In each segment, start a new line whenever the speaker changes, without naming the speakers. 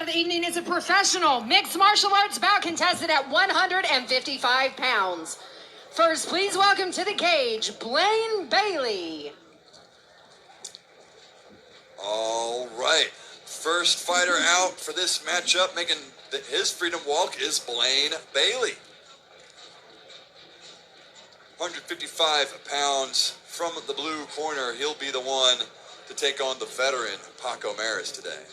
of the evening is a professional mixed martial arts bout contested at 155 pounds. First, please welcome to the cage, Blaine Bailey.
All right. First fighter out for this matchup, making his freedom walk, is Blaine Bailey. 155 pounds from the blue corner. He'll be the one to take on the veteran Paco Merris today.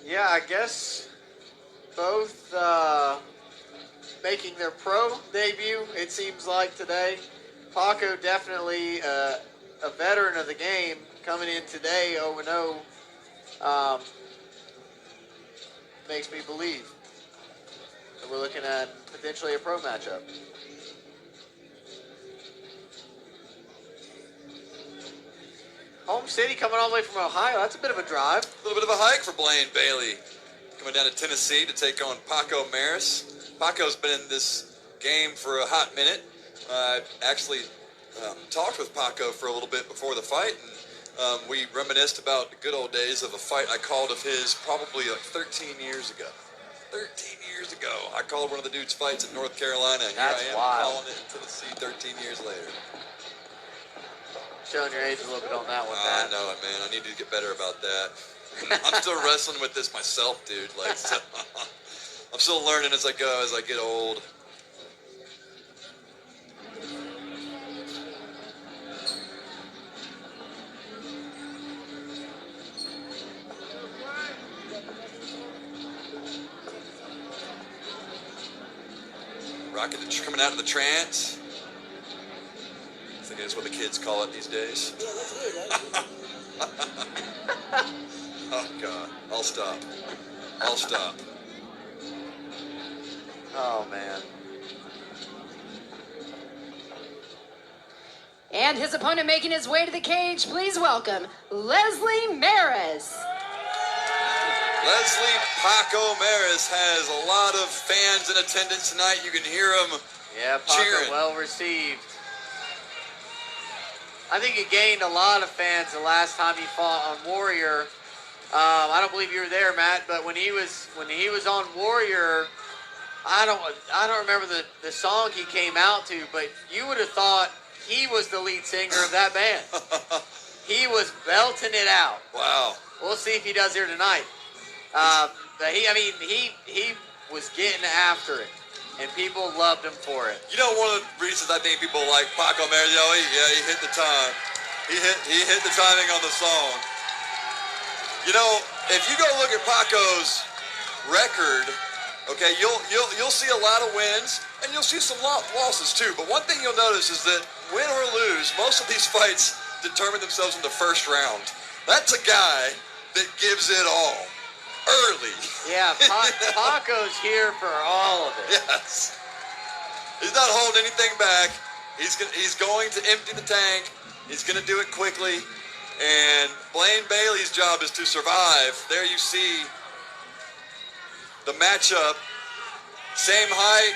Yeah, I guess both making their pro debut, it seems like today. Paco definitely a veteran of the game, coming in today 0-0. Makes me believe that we're looking at potentially a pro matchup. Home city coming all the way from Ohio. That's a bit of a drive.
A little bit of a hike for Blaine Bailey. Coming down to Tennessee to take on Paco Merris. Paco's been in this game for a hot minute. I actually talked with Paco for a little bit before the fight, and we reminisced about the good old days of a fight I called of his probably like 13 years ago. 13 years ago. I called one of the dude's fights in North Carolina, and
That's
here I am
wild.
calling it in Tennessee 13 years later.
Showing your age a little bit on that one,
I
Matt.
know it, man. I need to get better about that. I'm still wrestling with this myself, dude. Like, so, I'm still learning as I go, as I get old. Coming out of the trance. I think that's what the kids call it these days. Oh, God. I'll stop. I'll stop.
Oh, man.
And his opponent making his way to the cage, please welcome Leslie Merris.
Leslie Paco Merris has a lot of fans in attendance tonight. You can hear them cheering.
Paco well received. I think he gained a lot of fans the last time he fought on Warrior. I don't believe you were there, Matt, but when he was on Warrior, I don't remember the song he came out to, but you would have thought he was the lead singer of that band. He was belting it out.
Wow.
We'll see if he does here tonight. But he was getting after it, and people loved him for it.
You know, one of the reasons I think people like Paco Merris, he hit the time. He hit the timing on the song. You know, if you go look at Paco's record, okay, you'll see a lot of wins, and you'll see some losses too. But one thing you'll notice is that win or lose, most of these fights determine themselves in the first round. That's a guy that gives it all. Early.
Yeah, Paco's here for all of it.
Yes. He's not holding anything back. He's going to empty the tank. He's going to do it quickly. And Blaine Bailey's job is to survive. There you see the matchup. Same height.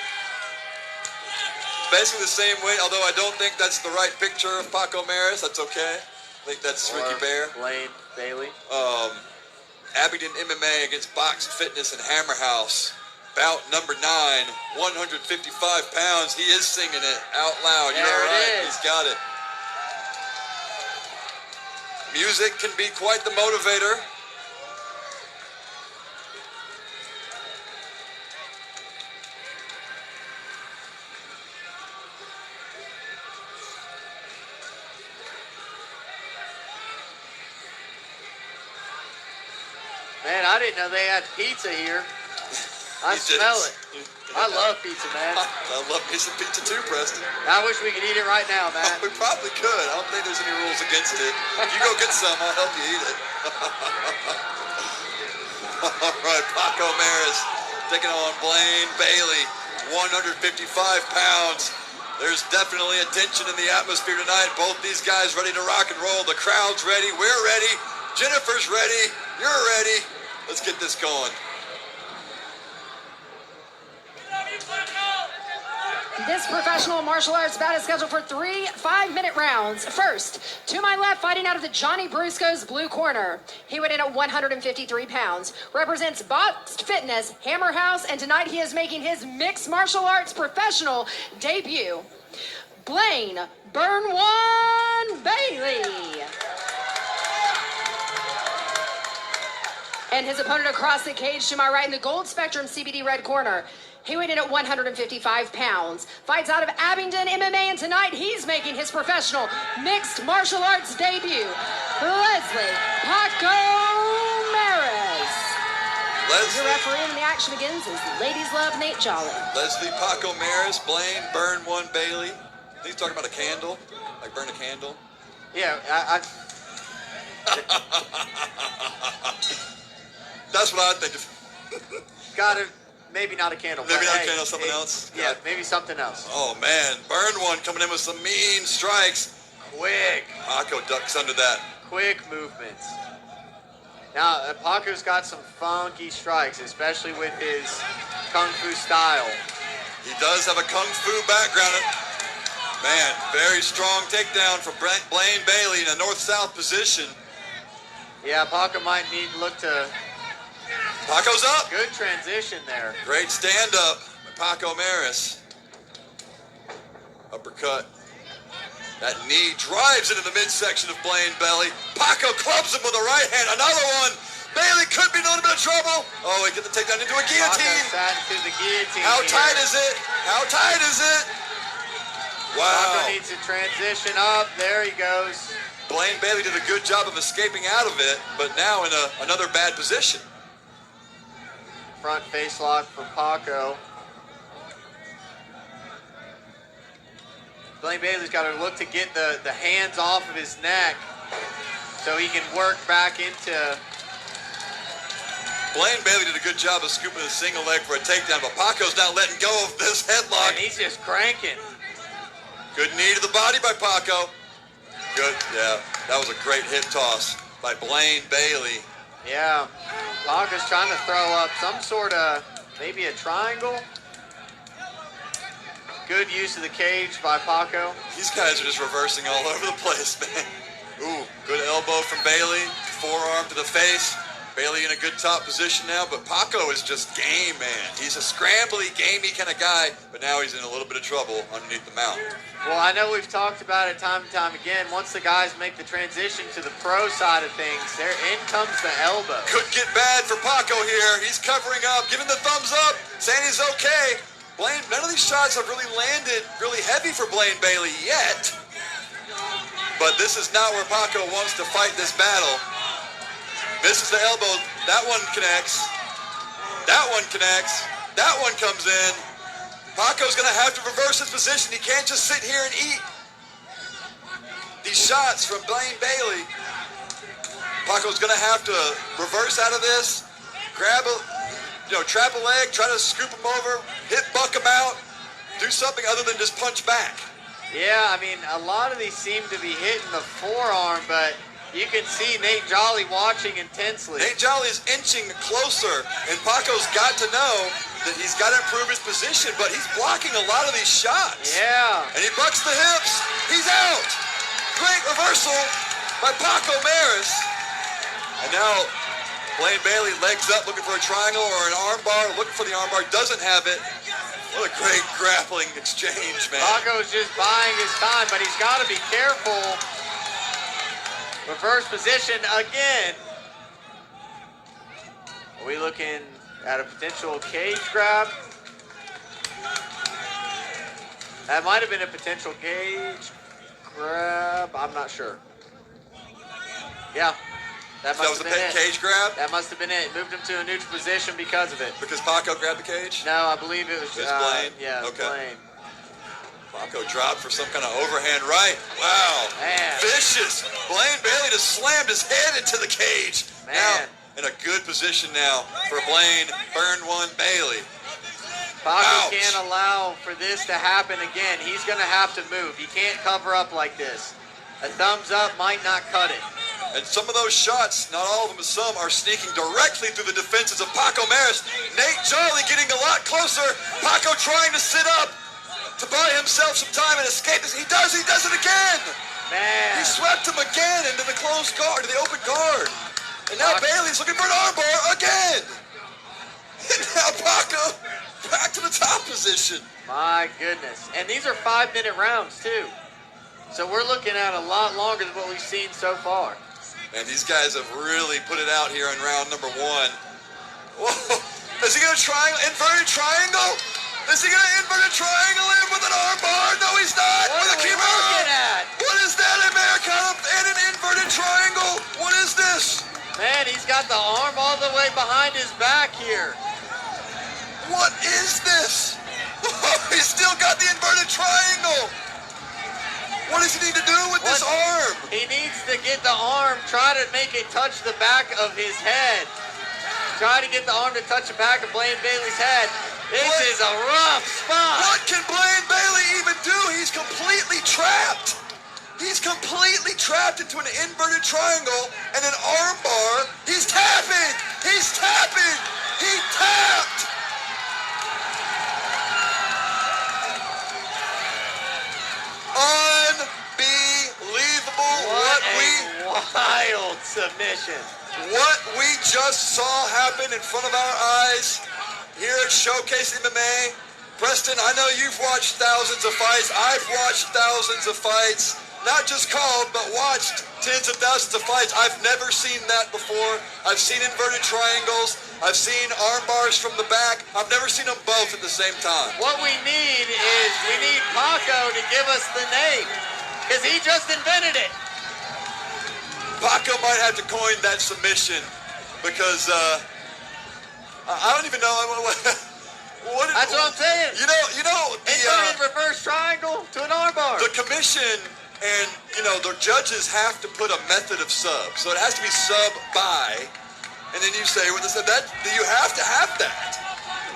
Basically the same weight, although I don't think that's the right picture of Paco Merris. That's okay. I think that's Ricky Bear.
Blaine Bailey.
Abingdon MMA against Box Fitness and Hammer House. Bout number 9, 155 pounds. He is singing it out loud. You're right. He's got it. Music can be quite the motivator.
Man, I didn't know they had pizza here. I smell it. I love pizza, man.
I love me some pizza too, Preston.
I wish we could eat it right now, man.
We probably could. I don't think there's any rules against it. You go get some, I'll help you eat it. All right, Paco Merris taking on Blaine Bailey, 155 pounds. There's definitely a tension in the atmosphere tonight. Both these guys ready to rock and roll. The crowd's ready. We're ready. Jennifer's ready. You're ready. Let's get this going.
This professional martial arts bout is scheduled for 3 5-minute rounds. First, to my left, fighting out of the Johnny Brusco's blue corner. He weighed in at 153 pounds. Represents Boxed Fitness, Hammer House, and tonight he is making his mixed martial arts professional debut. Blaine Burn One Bailey. And his opponent across the cage to my right in the Gold Spectrum CBD red corner. He weighed in at 155 pounds. Fights out of Abingdon MMA, and tonight he's making his professional mixed martial arts debut. Leslie Paco Merris. Your referee when the action begins is Ladies Love Nate Jolly.
Leslie Paco Merris, Blaine Burn One Bailey. I think he's talking about a candle, like burn a candle.
Yeah,
That's what I think of.
got it. Maybe not a candle.
Maybe
but
not a
hey,
candle, something else?
Yeah, maybe something else.
Oh, man. Burn One coming in with some mean strikes.
Quick.
Paco ducks under that.
Quick movements. Now, Paco's got some funky strikes, especially with his Kung Fu style.
He does have a Kung Fu background. Man, very strong takedown from Blaine Bailey in a north-south position.
Yeah, Paco might need to look to...
Paco's up.
Good transition there.
Great stand-up by Paco Merris. Uppercut. That knee drives into the midsection of Blaine Bailey. Paco clubs him with a right hand. Another one. Bailey could be in a little bit of trouble. Oh, he get the takedown into a guillotine.
Paco sat into the guillotine.
How tight is it? How tight is it? Wow.
Paco needs to transition up. There he goes.
Blaine Bailey did a good job of escaping out of it, but now in another bad position.
Front face lock for Paco. Blaine Bailey's got to look to get the hands off of his neck so he can work back into...
Blaine Bailey did a good job of scooping a single leg for a takedown, but Paco's not letting go of this headlock.
And he's just cranking.
Good knee to the body by Paco. Good, yeah, that was a great hip toss by Blaine Bailey.
Yeah, Paco's trying to throw up some sort of, maybe a triangle. Good use of the cage by Paco.
These guys are just reversing all over the place, man. Ooh, good elbow from Bailey. Forearm to the face. Bailey in a good top position now, but Paco is just game, man. He's a scrambly, gamey kind of guy, but now he's in a little bit of trouble underneath the mount.
Well, I know we've talked about it time and time again. Once the guys make the transition to the pro side of things, there in comes the elbow.
Could get bad for Paco here. He's covering up, giving the thumbs up, saying he's okay. Blaine, none of these shots have really landed really heavy for Blaine Bailey yet. But this is not where Paco wants to fight this battle. Misses the elbow. That one connects. That one connects. That one comes in. Paco's going to have to reverse his position. He can't just sit here and eat these shots from Blaine Bailey. Paco's going to have to reverse out of this, grab a, trap a leg, try to scoop him over, buck him out, do something other than just punch back.
Yeah, I mean, a lot of these seem to be hitting the forearm, but you can see Nate Jolly watching intensely.
Nate Jolly is inching closer, and Paco's got to know that he's got to improve his position, but he's blocking a lot of these shots.
Yeah.
And he bucks the hips. He's out. Great reversal by Paco Merris. And now Blaine Bailey legs up looking for a triangle or an armbar, looking for the armbar, doesn't have it. What a great grappling exchange, man.
Paco's just buying his time, but he's got to be careful. Reverse position again. Are we looking at a potential cage grab? That might have been a potential cage grab. I'm not sure. Yeah. That
was
have
a
been it.
cage grab?
That must have been it. Moved him to a neutral position because of it.
Because Paco grabbed the cage?
No, I believe it was
Blaine?
Yeah,
okay.
Blaine.
Paco dropped for some kind of overhand right. Wow.
Man.
Vicious. Blaine Bailey just slammed his head into the cage.
Man.
Now in a good position now for Blaine Burn One Bailey.
Paco can't allow for this to happen again. He's going to have to move. He can't cover up like this. A thumbs up might not cut it.
And some of those shots, not all of them, but some, are sneaking directly through the defenses of Paco Merris. Nate Jolly getting a lot closer. Paco trying to sit up. to buy himself some time and escape this. He does it again.
Man.
He swept him again into the closed guard, to the open guard. And now Bailey's looking for an armbar again. And now Paco back to the top position.
My goodness. And these are 5-minute rounds, too. So we're looking at a lot longer than what we've seen so far.
And these guys have really put it out here in round number 1. Whoa. Is he going to inverted triangle? Is he going to inverted triangle in with an armbar? No, he's not.
What
With a
are we
Kimura.
looking at?
What is that, Americana and an inverted triangle? What is this?
Man, he's got the arm all the way behind his back here.
What is this? He's still got the inverted triangle. What does he need to do with this arm?
He needs to get the arm, try to make it touch the back of his head. Try to get the arm to touch the back of Blaine Bailey's head. This is a rough spot.
What can Blaine Bailey even do? He's completely trapped. He's completely trapped into an inverted triangle and an arm bar. He's tapping. He's tapping. He tapped. Unbelievable.
What a wild submission.
What we just saw happen in front of our eyes here at Showcase MMA. Preston, I know you've watched thousands of fights. I've watched thousands of fights. Not just called, but watched tens of thousands of fights. I've never seen that before. I've seen inverted triangles. I've seen arm bars from the back. I've never seen them both at the same time.
What we need is Paco to give us the name, because he just invented it.
Paco might have to coin that submission because I don't even know what.
That's what I'm saying.
You know
Inverted reverse triangle to an armbar.
the commission and the judges have to put a method of sub, so it has to be sub by, and then you say when they said that you have to have that.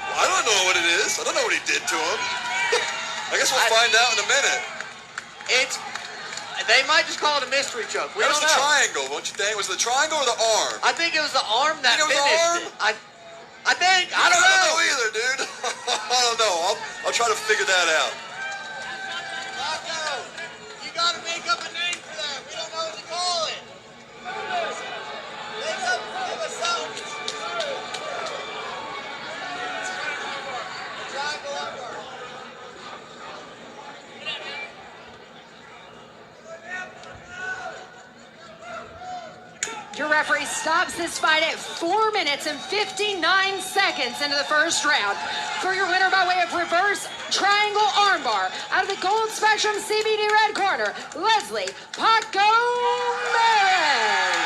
Well, I don't know what it is. I don't know what he did to him. I guess we'll find out in a minute.
They might just call it a mystery choke. We
That was
don't
the
know.
triangle, don't you think? Was it the triangle or the arm?
I think it was the arm that
You think it was the
finished
arm?
it. I think. I don't
I
know.
don't know either, dude. I don't know. I'll try to figure that out.
Paco, you gotta make up a name for that. We don't know what to call it. Give us something. Triangle armbar.
Your referee stops this fight at 4 minutes and 59 seconds into the first round. For your winner by way of reverse triangle armbar, out of the Gold Spectrum CBD red corner, Leslie Paco Merris.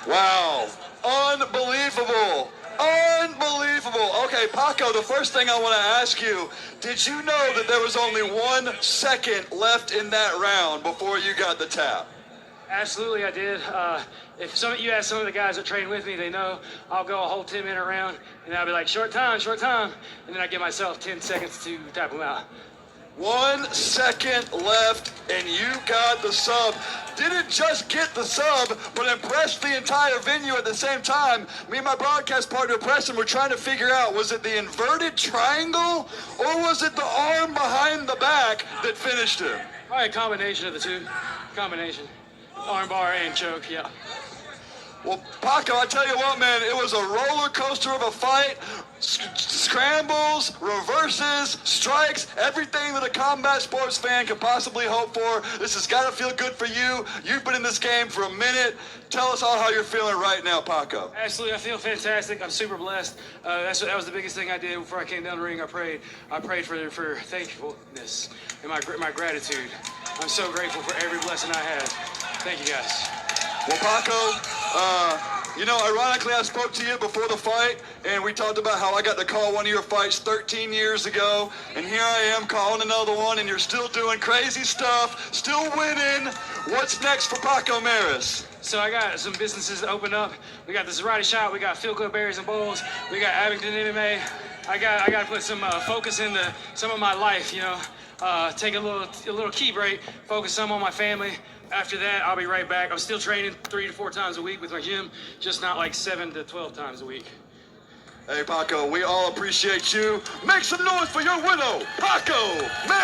Wow. Unbelievable. Unbelievable. Okay, Paco, the first thing I want to ask you, did you know that there was only 1 second left in that round before you got the tap?
Absolutely, I did. If you ask some of the guys that train with me, they know I'll go a whole 10-minute round, and I'll be like, short time, and then I give myself 10 seconds to tap them out.
1 second left, and you got the sub. Didn't just get the sub, but impressed the entire venue at the same time. Me and my broadcast partner, Preston, were trying to figure out, was it the inverted triangle, or was it the arm behind the back that finished him?
Probably a combination of the two. Combination. Armbar and choke, yeah.
Well, Paco, I tell you what, man, it was a roller coaster of a fight. Scrambles, reverses, strikes, everything that a combat sports fan could possibly hope for. This has got to feel good for you. You've been in this game for a minute. Tell us all how you're feeling right now, Paco.
Absolutely, I feel fantastic. I'm super blessed. That was the biggest thing I did before I came down the ring. I prayed for thankfulness and my gratitude. I'm so grateful for every blessing I had. Thank you, guys.
Well, Paco, ironically, I spoke to you before the fight, and we talked about how I got to call one of your fights 13 years ago, and here I am calling another one, and you're still doing crazy stuff, still winning. What's next for Paco Merris?
So I got some businesses to open up. We got this Variety Shop. We got Field Club Berries and Bowls. We got Abington MMA. I got to put some focus into some of my life. Take a little key break. Focus some on my family. after that, I'll be right back. I'm still training 3 to 4 times a week with my gym, just not like 7 to 12 times a week.
Hey, Paco, we all appreciate you. Make some noise for your widow, Paco Merris.